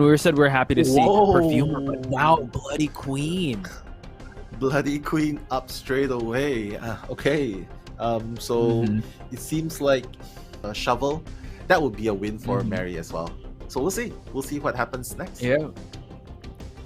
We said we're happy to see Whoa. Perfumer, but wow, Bloody Queen. Bloody Queen up straight away. Okay. So it seems like a shovel. That would be a win for Mary as well. So we'll see. We'll see what happens next. Yeah.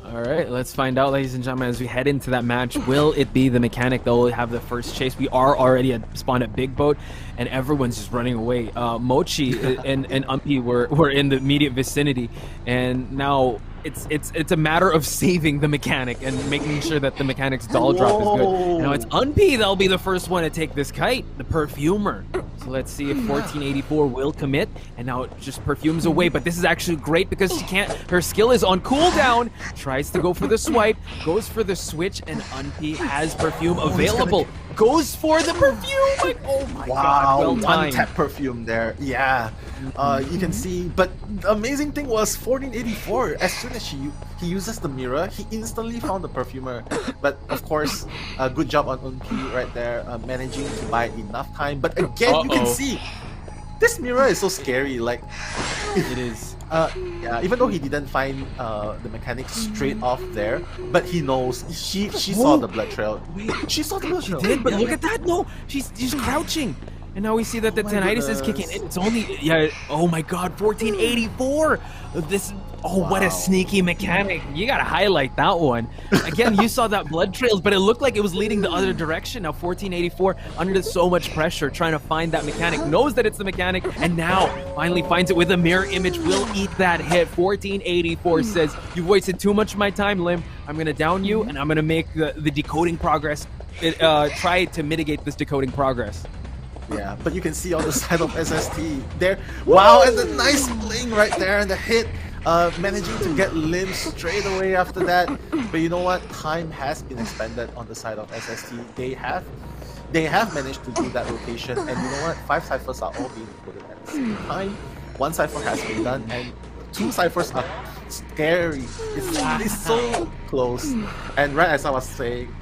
All right, let's find out, ladies and gentlemen, as we head into that match. Will it be the mechanic that will have the first chase? We are already spawned at Big Boat, and everyone's just running away. Mochi and Umpi were in the immediate vicinity, and now it's a matter of saving the mechanic and making sure that the mechanic's doll drop is good. And now it's Umpi that'll be the first one to take this kite, the Perfumer. So let's see if 1484 will commit, and now it just Perfumes away. But this is actually great because she can't. Her skill is on cooldown. Tries to go for the swipe, goes for the switch, and Umpi has Perfume available. Goes for the Perfume. Like, oh my god, well one tap Perfume there. Yeah, you can see. But the amazing thing was 1484. As soon as he uses the mirror, he instantly found the Perfumer. But of course, good job on Umpi right there, managing to buy enough time. But again, you can see this mirror is so scary. Like it is. Yeah, even though he didn't find the mechanic straight off there, but he knows she saw the blood trail. She saw the blood trail. She did, but look at that! No, she's crouching, and now we see that the tinnitus is kicking in. It's only oh my god, 1484. This. Oh, wow. What a sneaky mechanic. You gotta highlight that one. Again, you saw that blood trails, but it looked like it was leading the other direction. Now 1484, under so much pressure, trying to find that mechanic, knows that it's the mechanic, and now finally finds it with a mirror image. Will eat that hit. 1484 says, you've wasted too much of my time, Lim. I'm gonna down you, and I'm gonna make the decoding progress. Try to mitigate this decoding progress. Yeah, but you can see on the side of SST there. Wow, and the nice bling right there, and the hit. Managing to get Lim straight away after that. But you know what? Time has been expended on the side of SST. They have managed to do that rotation, and you know what? 5 Ciphers are all being put at the same time. 1 Cipher has been done, and 2 Ciphers are scary. It's so close. And right as I was saying,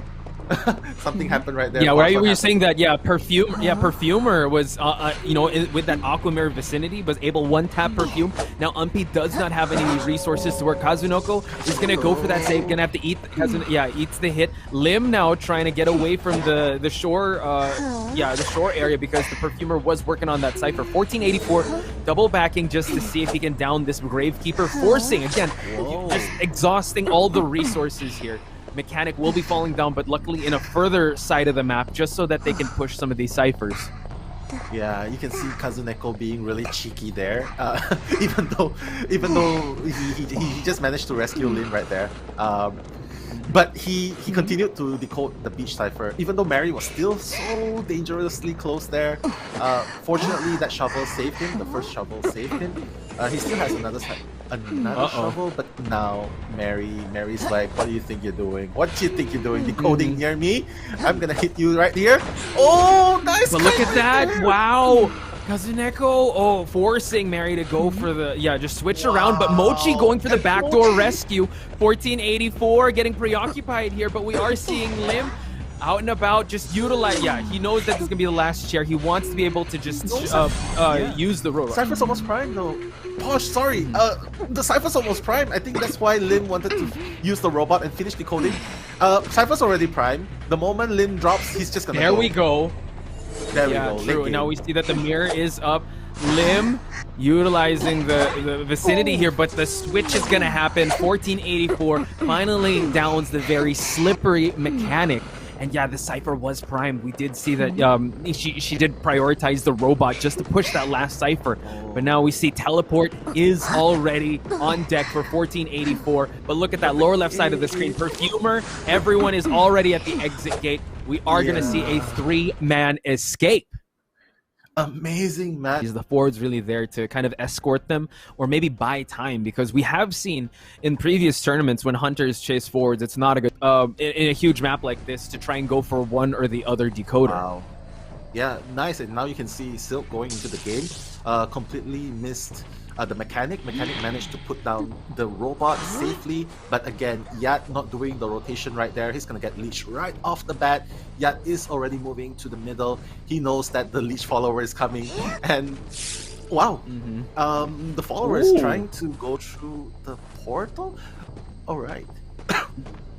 something happened right there. Yeah, where you were saying that, Perfumer was, with that Aquamirror vicinity, was able one-tap Perfume. Now Umpi does not have any resources to work. Kazunoko is going to go for that save, going to have to eat, eats the hit. Lim now trying to get away from the shore, the shore area, because the Perfumer was working on that Cipher. 1484, double backing just to see if he can down this Gravekeeper, forcing, again, just exhausting all the resources here. Mechanic will be falling down, but luckily in a further side of the map, just so that they can push some of these Ciphers. Yeah, you can see Kazuneko being really cheeky there, even though he just managed to rescue Lin right there. But he continued to decode the beach Cipher, even though Mary was still so dangerously close there. Fortunately, that shovel saved him. The first shovel saved him. He still has another shovel, but now Mary's like, what do you think you're doing? What do you think you're doing? Decoding near me? I'm gonna hit you right here. Oh, nice! But look at that! Wow! Kazuneko, forcing Mary to go for the, just switch around, but Mochi going for the backdoor rescue. 1484 getting preoccupied here, but we are seeing Lim out and about, just utilize, he knows that this is gonna be the last chair. He wants to be able to just use the robot. Cypher's almost prime though. Posh, sorry, the Cypher's almost prime. I think that's why Lim wanted to use the robot and finish decoding. Cypher's already prime. The moment Lim drops, he's just gonna There we go. There we go. True. Now we see that the mirror is up. Lim utilizing the vicinity here, but the switch is gonna happen. 1484 finally downs the very slippery mechanic. And the Cipher was primed. We did see that she did prioritize the robot just to push that last Cipher. But now we see Teleport is already on deck for 1484. But look at that lower left side of the screen. Perfumer, everyone is already at the exit gate. We are going to see a 3-man escape. Amazing, man. Is the forwards really there to kind of escort them or maybe buy time? Because we have seen in previous tournaments when hunters chase forwards, it's not a good in a huge map like this to try and go for one or the other decoder. Wow. Yeah, nice. And now you can see Silk going into the game. Completely missed the mechanic. Mechanic managed to put down the robot safely, but again, Yat not doing the rotation right there. He's gonna get leeched right off the bat. Yat is already moving to the middle. He knows that the leech follower is coming, and Wow. The follower is trying to go through the portal. All right.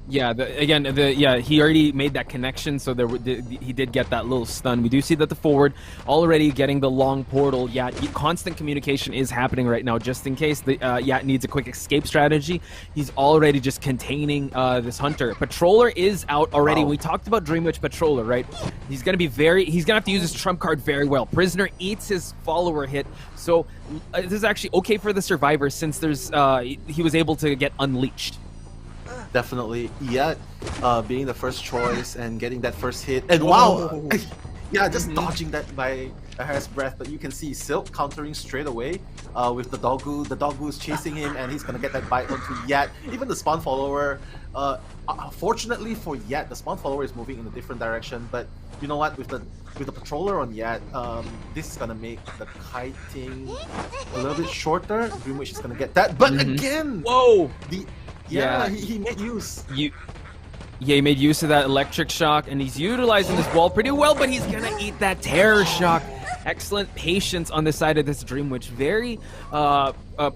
Yeah, he already made that connection, so he did get that little stun. We do see that the forward already getting the long portal. Yeah, constant communication is happening right now, just in case the needs a quick escape strategy. He's already just containing this hunter. Patroller is out already. Wow. We talked about Dreamwitch Patroller, right? He's gonna have to use his trump card very well. Prisoner eats his follower hit, so this is actually okay for the survivor since he was able to get unleashed. Definitely, Yet being the first choice and getting that first hit, and wow, yeah, just dodging that by a hair's breadth. But you can see Silk countering straight away with the Doggo. The Doggo is chasing him, and he's gonna get that bite onto Yet. Even the spawn follower. Fortunately for Yet, the spawn follower is moving in a different direction. But you know what? With the patroller on Yet, this is gonna make the kiting a little bit shorter. Dreamwitch is gonna get that, but again, whoa! He made use. He made use of that electric shock, and he's utilizing this wall pretty well, but he's gonna eat that terror shock. Excellent patience on the side of this Dreamwitch. Very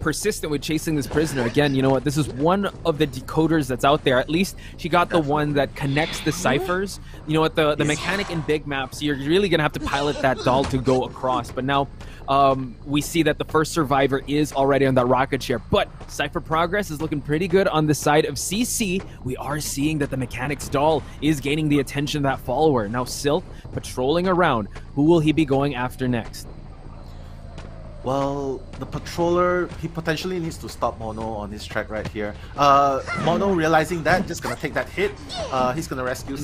persistent with chasing this prisoner. Again, you know what? This is one of the decoders that's out there. At least she got the one that connects the ciphers. You know what? The mechanic in big maps, you're really gonna have to pilot that doll to go across. But now we see that the first survivor is already on that rocket share, but Cipher progress is looking pretty good on the side of CC. We are seeing that the mechanics doll is gaining the attention of that follower. Now Silk patrolling around. Who will he be going after next? Well, the patroller, he potentially needs to stop Mono on his track right here. Mono realizing that, just gonna take that hit. He's gonna rescue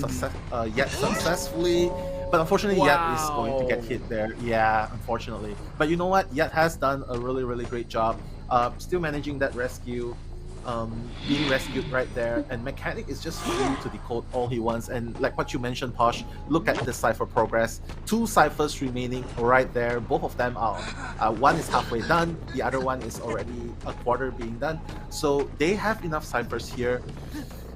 Yet successfully. But unfortunately, Yet is going to get hit there. Yeah, unfortunately. But you know what? Yet has done a really, really great job. Still managing that rescue. Being rescued right there. And Mechanic is just free to decode all he wants. And like what you mentioned, Posh, look at the Cipher progress. 2 Ciphers remaining right there. Both of them are... one is halfway done. The other one is already a quarter being done. So they have enough Ciphers here.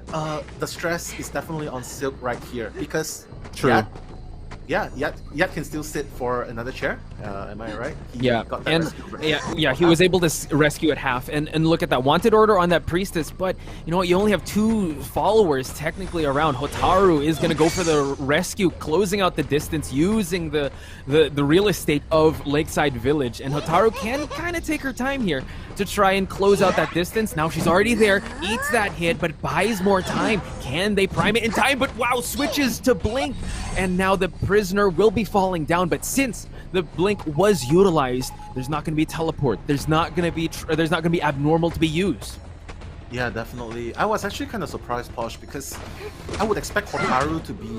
The stress is definitely on Silk right here. Because... True. Yet can still sit for another chair. Am I right? He was able to rescue at half. And look at that wanted order on that priestess. But you know what? You only have 2 followers technically around. Hotaru is going to go for the rescue, closing out the distance using the real estate of Lakeside Village. And Hotaru can kind of take her time here to try and close out that distance. Now she's already there, eats that hit, but buys more time. Can they prime it in time? But wow, switches to Blink, and now the prisoner will be falling down. But since the Blink was utilized, there's not going to be teleport. There's not going to be abnormal to be used. Yeah, definitely. I was actually kind of surprised, Posh, because I would expect Hotaru to be...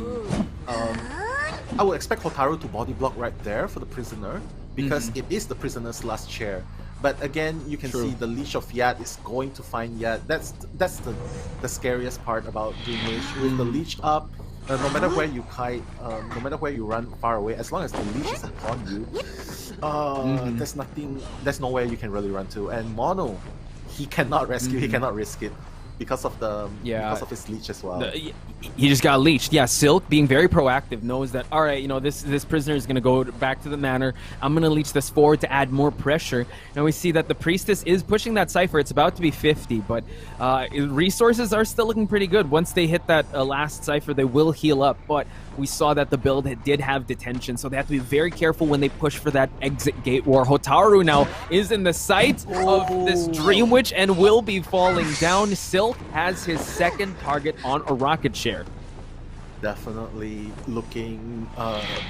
I would expect Hotaru to body block right there for the prisoner, because it is the prisoner's last chair. But again, you can see the leash of Yat is going to find Yat. That's the scariest part about Dreamwitch. With the leash up, no matter where you kite, no matter where you run far away, as long as the leash is upon you, there's nowhere you can really run to. And Mono, he cannot rescue, he cannot risk it. Because of because of his leech as well. He just got leeched. Yeah, Silk being very proactive knows that, all right, you know, this prisoner is going to go back to the manor. I'm going to leech this forward to add more pressure. And we see that the priestess is pushing that Cipher. It's about to be 50, but resources are still looking pretty good. Once they hit that last Cipher, they will heal up. But we saw that the build did have detention, so they have to be very careful when they push for that exit gate war. Hotaru now is in the sight of this Dreamwitch and will be falling down. Silk has his second target on a rocket share. Definitely looking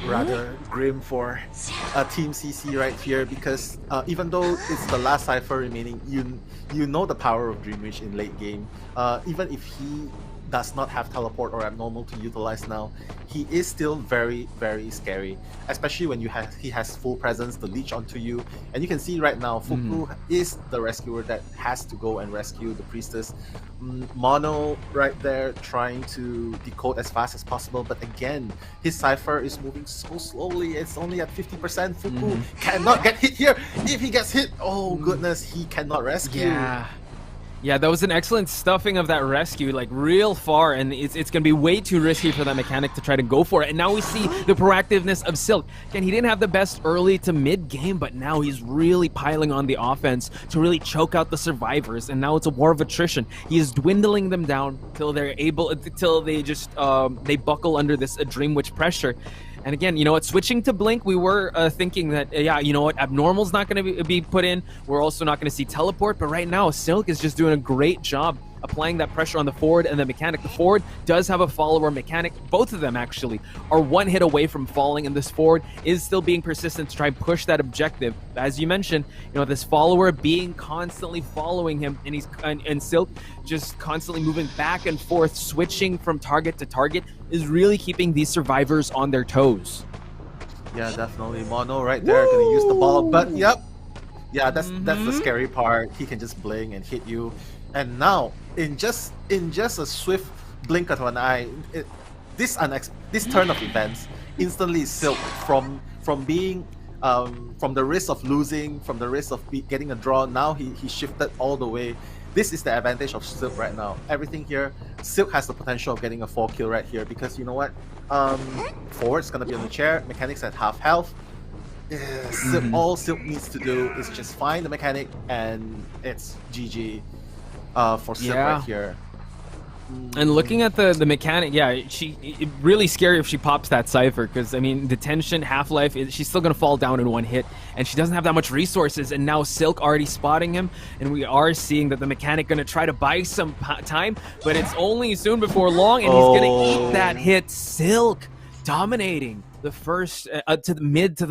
rather grim for Team CC right here, because even though it's the last Cipher remaining, you know the power of Dreamwitch in late game. Even if he does not have teleport or abnormal to utilize now, he is still very, very scary, especially when he has full presence, the leech onto you. And you can see right now, Fuku is the rescuer that has to go and rescue the priestess. Mono right there trying to decode as fast as possible, but again, his Cipher is moving so slowly. It's only at 50%. Fuku cannot get hit here. If he gets hit, oh goodness, he cannot rescue. Yeah, that was an excellent stuffing of that rescue, like real far, and it's going to be way too risky for that mechanic to try to go for it. And now we see the proactiveness of Silk. Again, he didn't have the best early to mid game, but now he's really piling on the offense to really choke out the survivors. And now it's a war of attrition. He is dwindling them down till they're able, till they just they buckle under this Dream Witch pressure. And again, you know what, switching to Blink, we were thinking that, yeah, you know what, Abnormal's not going to be put in. We're also not going to see Teleport, but right now, Silk is just doing a great job applying that pressure on the forward and the mechanic. The forward does have a follower mechanic. Both of them, actually, are one hit away from falling, and this forward is still being persistent to try and push that objective. As you mentioned, you know, this follower being constantly following him, and he's and Silk just constantly moving back and forth, switching from target to target, is really keeping these survivors on their toes. Yeah, definitely. Mono right there, gonna use the ball, but yep. Yeah, that's the scary part. He can just blink and hit you. And now, in just a swift blink of an eye, this turn of events instantly Silk from being from the risk of losing, from the risk of getting a draw. Now he shifted all the way. This is the advantage of Silk right now. Everything here, Silk has the potential of getting a 4-kill right here, because you know what? Forward's gonna be on the chair, mechanics at half health. All Silk needs to do is just find the mechanic, and it's GG for Silk right here. And looking at the mechanic, yeah, it's really scary if she pops that Cipher, because I mean, detention, half-life, she's still gonna fall down in one hit, and she doesn't have that much resources. And now Silk already spotting him, and we are seeing that the mechanic gonna try to buy some time, but it's only soon before long, and he's gonna eat that hit. Silk dominating the first to the mid to the